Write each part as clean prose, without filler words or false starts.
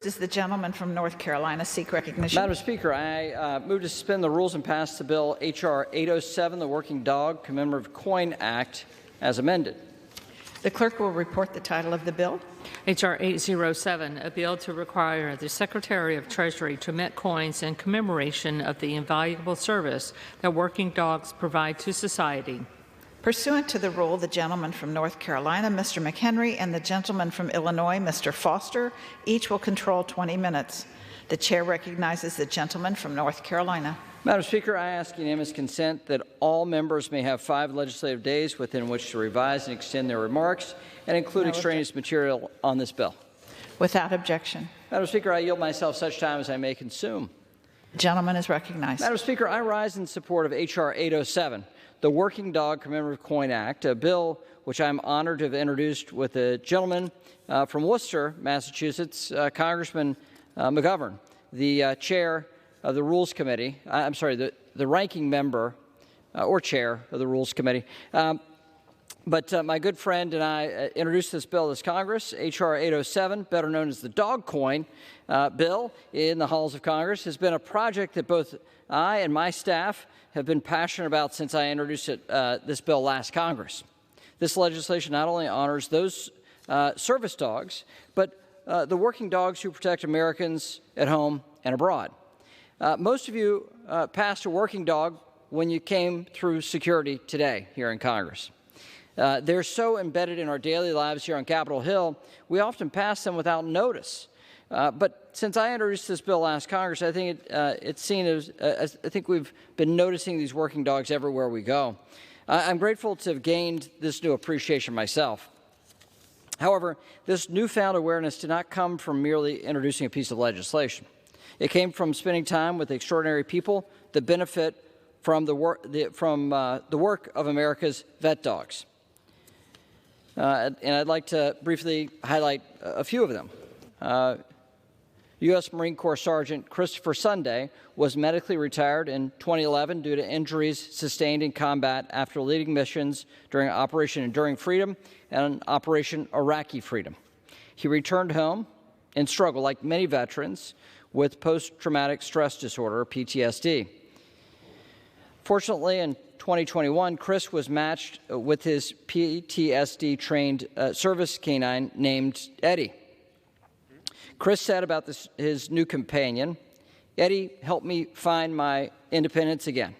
Does the gentleman from North Carolina seek recognition? Madam Speaker, I move to suspend the rules and pass the bill H.R.807, the Working Dog Commemorative Coin Act, as amended. The clerk will report the title of the bill. H.R.807, a bill to require the Secretary of Treasury to emit coins in commemoration of the invaluable service that working dogs provide to society. Pursuant to the rule, the gentleman from North Carolina, Mr. McHenry, and the gentleman from Illinois, Mr. Foster, each will control 20 minutes. The chair recognizes the gentleman from North Carolina. Madam Speaker, I ask unanimous consent that all members may have 5 legislative days within which to revise and extend their remarks and include extraneous material on this bill. Without objection. Madam Speaker, I yield myself such time as I may consume. The gentleman is recognized. Madam Speaker, I rise in support of H.R. 807, the Working Dog Commemorative Coin Act, a bill which I'm honored to have introduced with a gentleman from Worcester, Massachusetts, Congressman McGovern, the chair of the Rules Committee. The ranking member or chair of the Rules Committee. But my good friend and I introduced this bill to this Congress. H.R. 807, better known as the dog coin bill in the halls of Congress, has been a project that both I and my staff have been passionate about since I introduced this bill last Congress. This legislation not only honors those service dogs, but the working dogs who protect Americans at home and abroad. Most of you passed a working dog when you came through security today here in Congress. They're so embedded in our daily lives here on Capitol Hill, we often pass them without notice. But since I introduced this bill last Congress, I think it's seen as I think we've been noticing these working dogs everywhere we go. I'm grateful to have gained this new appreciation myself. However, this newfound awareness did not come from merely introducing a piece of legislation. It came from spending time with extraordinary people that benefit from the work of America's vet dogs. And I'd like to briefly highlight a few of them. U.S. Marine Corps Sergeant Christopher Sunday was medically retired in 2011 due to injuries sustained in combat after leading missions during Operation Enduring Freedom and Operation Iraqi Freedom. He returned home and struggled, like many veterans, with post-traumatic stress disorder, PTSD. Fortunately, in 2021, Chris was matched with his PTSD-trained service canine named Eddie. Chris said about his new companion, "Eddie helped me find my independence again.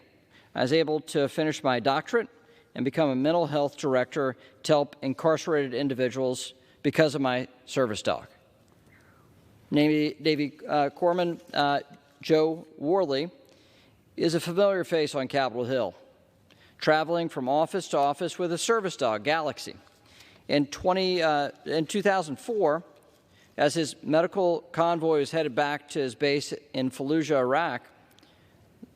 I was able to finish my doctorate and become a mental health director to help incarcerated individuals because of my service dog." Navy Corpsman Joe Worley is a familiar face on Capitol Hill, traveling from office to office with a service dog, Galaxy. In 2004, as his medical convoy was headed back to his base in Fallujah, Iraq,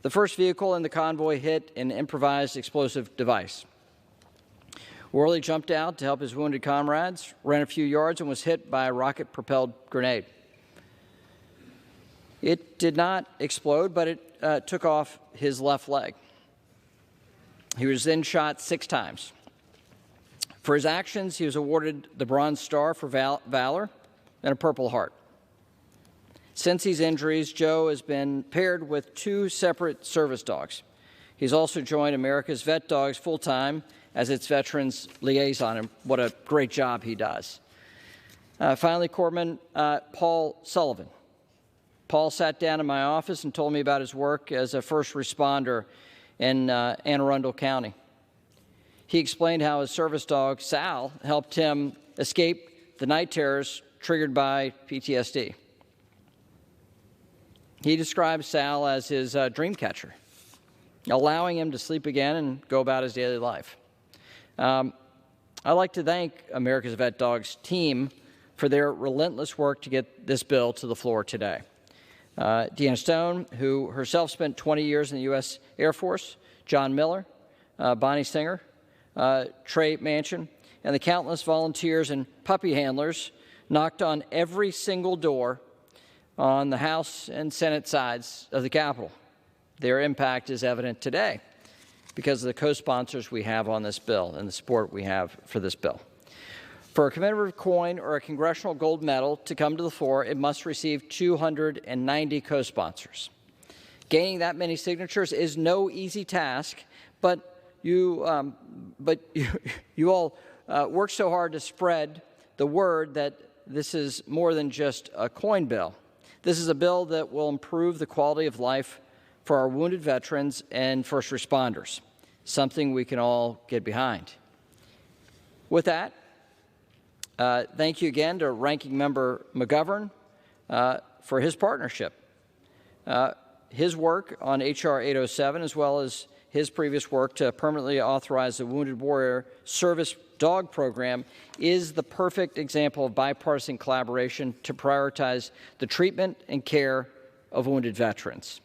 the first vehicle in the convoy hit an improvised explosive device. Worley jumped out to help his wounded comrades, ran a few yards, and was hit by a rocket-propelled grenade. It did not explode, but it took off his left leg. He was then shot 6 times. For his actions, he was awarded the Bronze Star for Valor and a Purple Heart. Since these injuries, Joe has been paired with 2 separate service dogs. He's also joined America's VetDogs full-time as its veterans liaison, and what a great job he does. Finally, Corpsman Paul Sullivan. Paul sat down in my office and told me about his work as a first responder in Anne Arundel County. He explained how his service dog, Sal, helped him escape the night terrors triggered by PTSD. He describes Sal as his dream catcher, allowing him to sleep again and go about his daily life. I'd like to thank America's Vet Dogs team for their relentless work to get this bill to the floor today. Deanna Stone, who herself spent 20 years in the U.S. Air Force, John Miller, Bonnie Singer, Trey Manchin, and the countless volunteers and puppy handlers knocked on every single door on the House and Senate sides of the Capitol. Their impact is evident today because of the co-sponsors we have on this bill and the support we have for this bill. For a commemorative coin or a congressional gold medal to come to the fore, it must receive 290 co-sponsors. Gaining that many signatures is no easy task, but you all worked so hard to spread the word that this is more than just a coin bill. This is a bill that will improve the quality of life for our wounded veterans and first responders, something we can all get behind. With that, thank you again to Ranking Member McGovern for his partnership. His work on H.R. 807, as well as his previous work to permanently authorize the Wounded Warrior Service Dog Program, is the perfect example of bipartisan collaboration to prioritize the treatment and care of wounded veterans.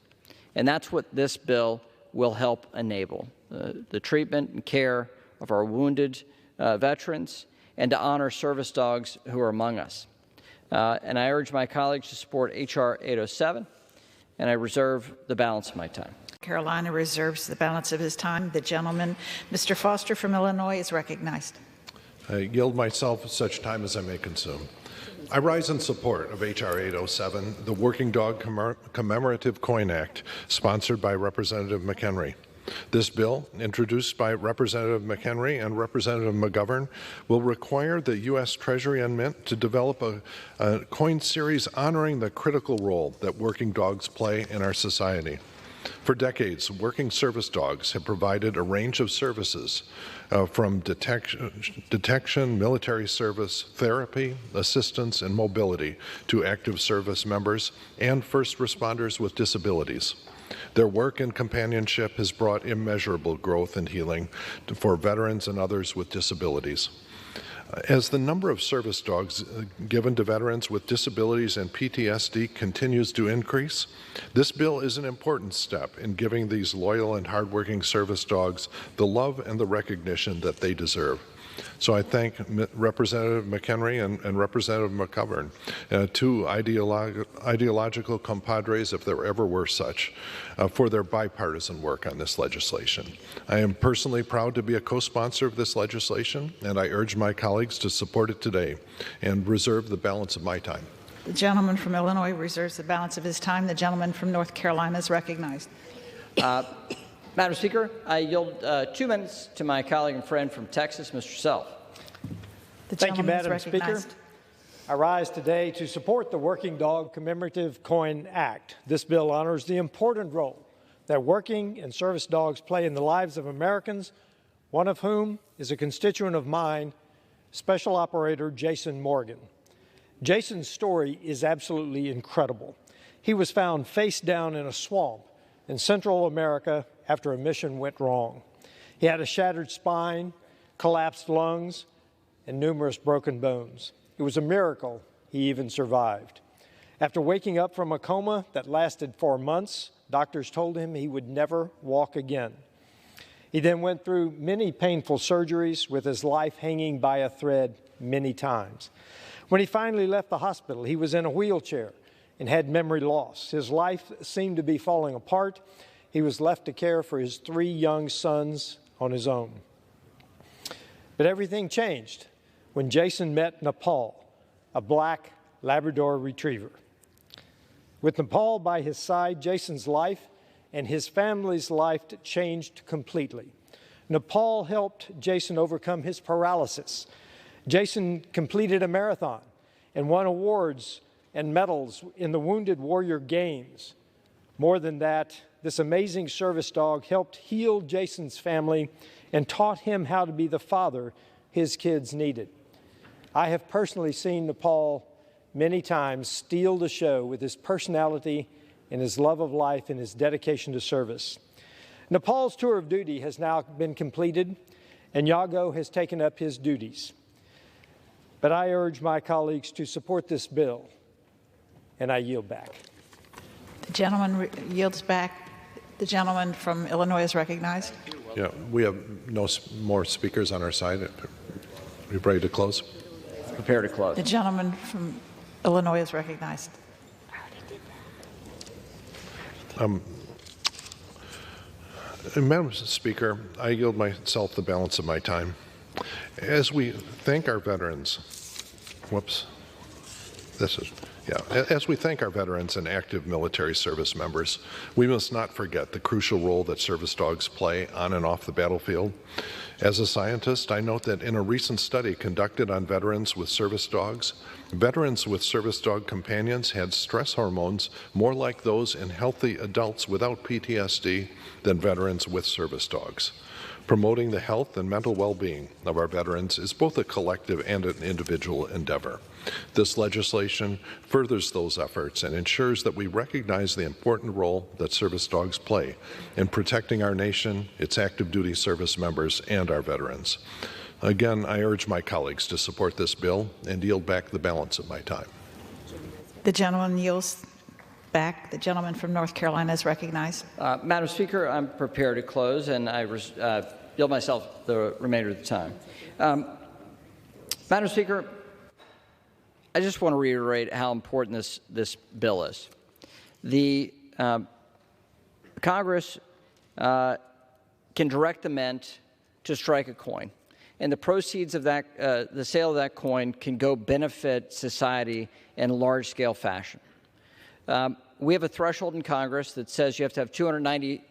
And that's what this bill will help enable, the treatment and care of our wounded veterans, and to honor service dogs who are among us. And I urge my colleagues to support H.R. 807, and I reserve the balance of my time. Carolina reserves the balance of his time. The gentleman, Mr. Foster from Illinois, is recognized. I yield myself such time as I may consume. I rise in support of H.R. 807, the Working Dog Commemorative Coin Act, sponsored by Representative McHenry. This bill, introduced by Representative McHenry and Representative McGovern, will require the U.S. Treasury and Mint to develop a coin series honoring the critical role that working dogs play in our society. For decades, working service dogs have provided a range of services from detection, military service, therapy, assistance, and mobility to active service members and first responders with disabilities. Their work and companionship has brought immeasurable growth and healing for veterans and others with disabilities. As the number of service dogs given to veterans with disabilities and PTSD continues to increase, this bill is an important step in giving these loyal and hardworking service dogs the love and the recognition that they deserve. So I thank Representative McHenry and Representative McGovern, two ideological compadres, if there ever were such, for their bipartisan work on this legislation. I am personally proud to be a co-sponsor of this legislation, and I urge my colleagues to support it today and reserve the balance of my time. The gentleman from Illinois reserves the balance of his time. The gentleman from North Carolina is recognized. Madam Speaker, I yield 2 minutes to my colleague and friend from Texas, Mr. Self. Thank you, Madam Speaker. I rise today to support the Working Dog Commemorative Coin Act. This bill honors the important role that working and service dogs play in the lives of Americans, one of whom is a constituent of mine, Special Operator Jason Morgan. Jason's story is absolutely incredible. He was found face down in a swamp in Central America after a mission went wrong. He had a shattered spine, collapsed lungs, and numerous broken bones. It was a miracle he even survived. After waking up from a coma that lasted 4 months, doctors told him he would never walk again. He then went through many painful surgeries with his life hanging by a thread many times. When he finally left the hospital, he was in a wheelchair and had memory loss. His life seemed to be falling apart. He was left to care for his 3 young sons on his own. But everything changed when Jason met Nepal, a black Labrador retriever. With Nepal by his side, Jason's life and his family's life changed completely. Nepal helped Jason overcome his paralysis. Jason completed a marathon and won awards and medals in the Wounded Warrior Games. More than that, this amazing service dog helped heal Jason's family and taught him how to be the father his kids needed. I have personally seen Nepal many times steal the show with his personality and his love of life and his dedication to service. Nepal's tour of duty has now been completed, and Yago has taken up his duties. But I urge my colleagues to support this bill, and I yield back. The gentleman yields back. The gentleman from Illinois is recognized. Yeah, we have no more speakers on our side. Are you ready to close? Prepare to close. The gentleman from Illinois is recognized. Madam Speaker, I yield myself the balance of my time. As we thank our veterans, as we thank our veterans and active military service members, we must not forget the crucial role that service dogs play on and off the battlefield. As a scientist, I note that in a recent study conducted on veterans with service dogs companions had stress hormones more like those in healthy adults without PTSD than veterans with service dogs. Promoting the health and mental well-being of our veterans is both a collective and an individual endeavor. This legislation furthers those efforts and ensures that we recognize the important role that service dogs play in protecting our nation, its active duty service members, and our veterans. Again, I urge my colleagues to support this bill and yield back the balance of my time. The gentleman yields back. The gentleman from North Carolina is recognized. Madam Speaker, I'm prepared to close, and I yield myself the remainder of the time. Madam Speaker, I just want to reiterate how important this bill is. The Congress can direct the Mint to strike a coin, and the proceeds of that, the sale of that coin, can go benefit society in a large-scale fashion. We have a threshold in Congress that says you have to have 290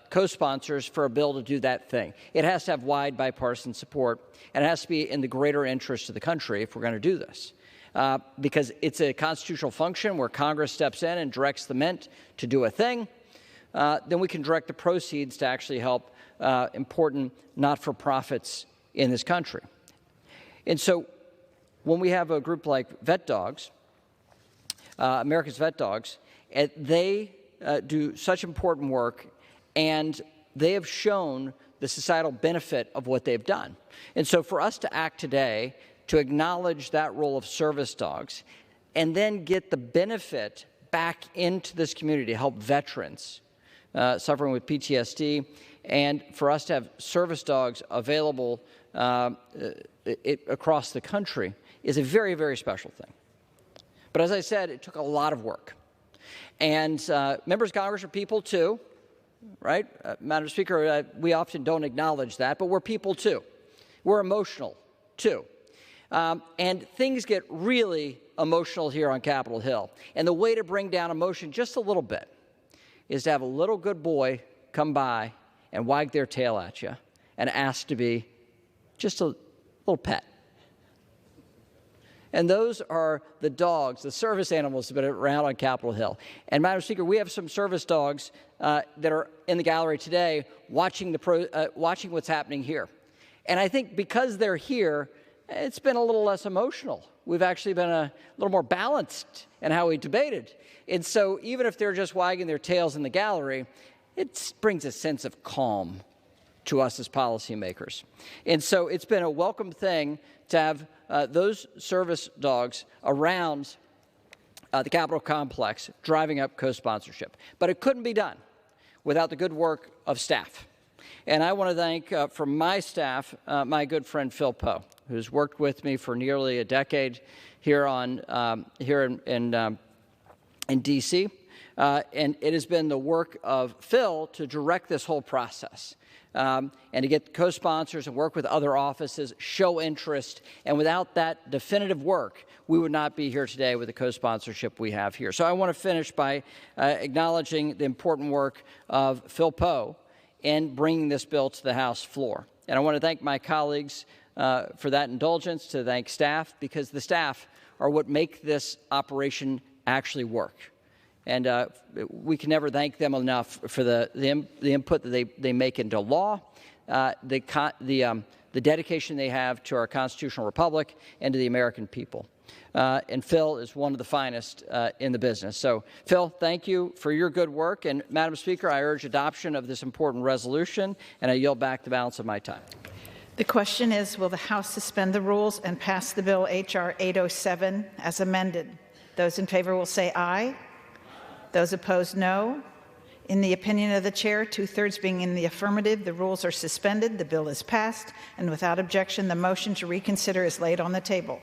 co-sponsors for a bill to do that thing. It has to have wide bipartisan support, and it has to be in the greater interest of the country if we're going to do this. Because it's a constitutional function where Congress steps in and directs the Mint to do a thing, then we can direct the proceeds to actually help important not-for-profits in this country. And so when we have a group like VetDogs, America's VetDogs, they do such important work, and they have shown the societal benefit of what they've done. And so for us to act today to acknowledge that role of service dogs and then get the benefit back into this community to help veterans suffering with PTSD, and for us to have service dogs available across the country is a very, very special thing. But as I said, it took a lot of work. And members of Congress are people too, right? Madam Speaker, we often don't acknowledge that, but we're people too. We're emotional too. And things get really emotional here on Capitol Hill. And the way to bring down emotion just a little bit is to have a little good boy come by and wag their tail at you and ask to be just a little pet. And those are the dogs, the service animals that have been around on Capitol Hill. And, Madam Speaker, we have some service dogs that are in the gallery today watching what's happening here. And I think because they're here, it's been a little less emotional. We've actually been a little more balanced in how we debated. And so even if they're just wagging their tails in the gallery, it brings a sense of calm to us as policymakers. And so it's been a welcome thing to have those service dogs around the Capitol complex driving up co-sponsorship. But it couldn't be done without the good work of staff. And I want to thank, from my staff, my good friend Phil Poe, who's worked with me for nearly a decade here in D.C. And it has been the work of Phil to direct this whole process. And to get co-sponsors and work with other offices, show interest. And without that definitive work, we would not be here today with the co-sponsorship we have here. So I want to finish by acknowledging the important work of Phil Poe in bringing this bill to the House floor. And I want to thank my colleagues for that indulgence, to thank staff, because the staff are what make this operation actually work. And we can never thank them enough for the input that they make into law, the dedication they have to our constitutional republic and to the American people. And Phil is one of the finest in the business. So, Phil, thank you for your good work. And, Madam Speaker, I urge adoption of this important resolution, and I yield back the balance of my time. The question is, will the House suspend the rules and pass the bill H.R. 807 as amended? Those in favor will say aye. Those opposed, no. In the opinion of the chair, 2/3 being in the affirmative, the rules are suspended, the bill is passed, and without objection, the motion to reconsider is laid on the table.